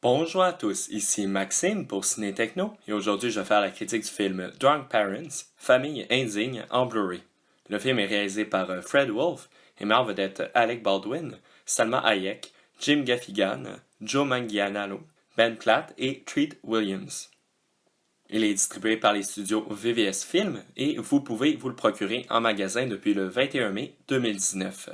Bonjour à tous, ici Maxime pour Ciné Techno et aujourd'hui je vais faire la critique du film Drunk Parents, Famille indigne en Blu-ray. Le film est réalisé par Fred Wolf et met en vedette Alec Baldwin, Salma Hayek, Jim Gaffigan, Joe Manganiello, Ben Platt et Treat Williams. Il est distribué par les studios VVS Films et vous pouvez vous le procurer en magasin depuis le 21 mai 2019.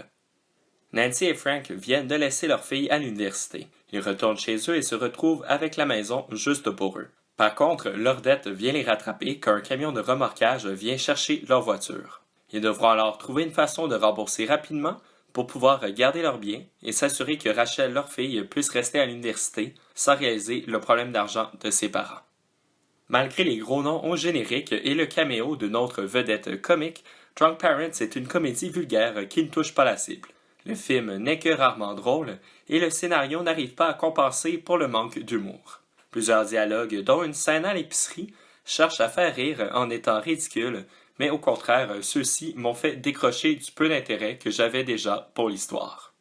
Nancy et Frank viennent de laisser leur fille à l'université. Ils retournent chez eux et se retrouvent avec la maison juste pour eux. Par contre, leur dette vient les rattraper quand un camion de remorquage vient chercher leur voiture. Ils devront alors trouver une façon de rembourser rapidement pour pouvoir garder leurs biens et s'assurer que Rachel, leur fille, puisse rester à l'université sans réaliser le problème d'argent de ses parents. Malgré les gros noms au générique et le caméo de notre vedette comique, Drunk Parents est une comédie vulgaire qui ne touche pas la cible. Le film n'est que rarement drôle et le scénario n'arrive pas à compenser pour le manque d'humour. Plusieurs dialogues, dont une scène à l'épicerie, cherchent à faire rire en étant ridicules, mais au contraire, ceux-ci m'ont fait décrocher du peu d'intérêt que j'avais déjà pour l'histoire.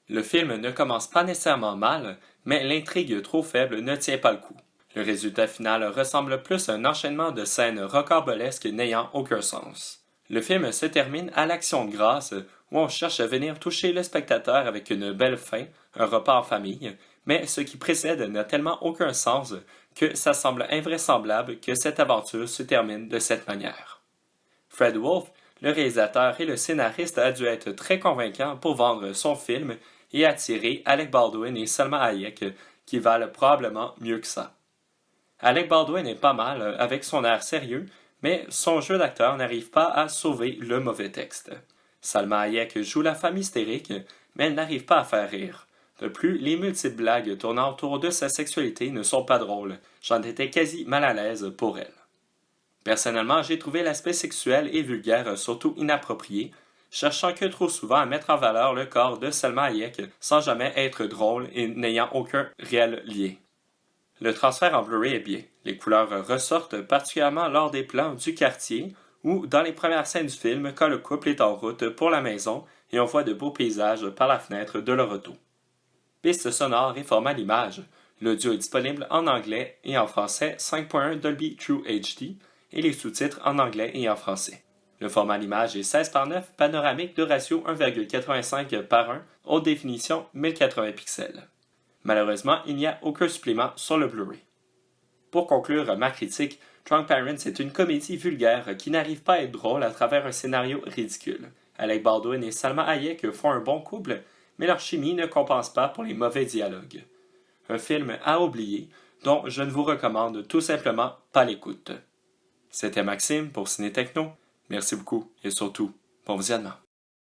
Le film ne commence pas nécessairement mal, mais l'intrigue trop faible ne tient pas le coup. Le résultat final ressemble plus à un enchaînement de scènes rocambolesques n'ayant aucun sens. Le film se termine à l'action de grâce, où on cherche à venir toucher le spectateur avec une belle fin, un repas en famille, mais ce qui précède n'a tellement aucun sens que ça semble invraisemblable que cette aventure se termine de cette manière. Fred Wolf, le réalisateur et le scénariste, a dû être très convaincant pour vendre son film et attirer Alec Baldwin et Salma Hayek, qui valent probablement mieux que ça. Alec Baldwin est pas mal avec son air sérieux, mais son jeu d'acteur n'arrive pas à sauver le mauvais texte. Salma Hayek joue la femme hystérique, mais elle n'arrive pas à faire rire. De plus, les multiples blagues tournant autour de sa sexualité ne sont pas drôles. J'en étais quasi mal à l'aise pour elle. Personnellement, j'ai trouvé l'aspect sexuel et vulgaire surtout inapproprié, cherchant que trop souvent à mettre en valeur le corps de Salma Hayek sans jamais être drôle et n'ayant aucun réel lien. Le transfert en Blu-ray est bien. Les couleurs ressortent particulièrement lors des plans du quartier ou dans les premières scènes du film quand le couple est en route pour la maison et on voit de beaux paysages par la fenêtre de leur auto. Piste sonore et format l'image. L'audio est disponible en anglais et en français 5.1 Dolby True HD et les sous-titres en anglais et en français. Le format l'image est 16:9 panoramique de ratio 1,85:1, haute définition 1080 pixels. Malheureusement, il n'y a aucun supplément sur le Blu-ray. Pour conclure ma critique, Drunk Parents est une comédie vulgaire qui n'arrive pas à être drôle à travers un scénario ridicule. Alec Baldwin et Salma Hayek font un bon couple, mais leur chimie ne compense pas pour les mauvais dialogues. Un film à oublier, dont je ne vous recommande tout simplement pas l'écoute. C'était Maxime pour Ciné Techno. Merci beaucoup et surtout, bon visionnement.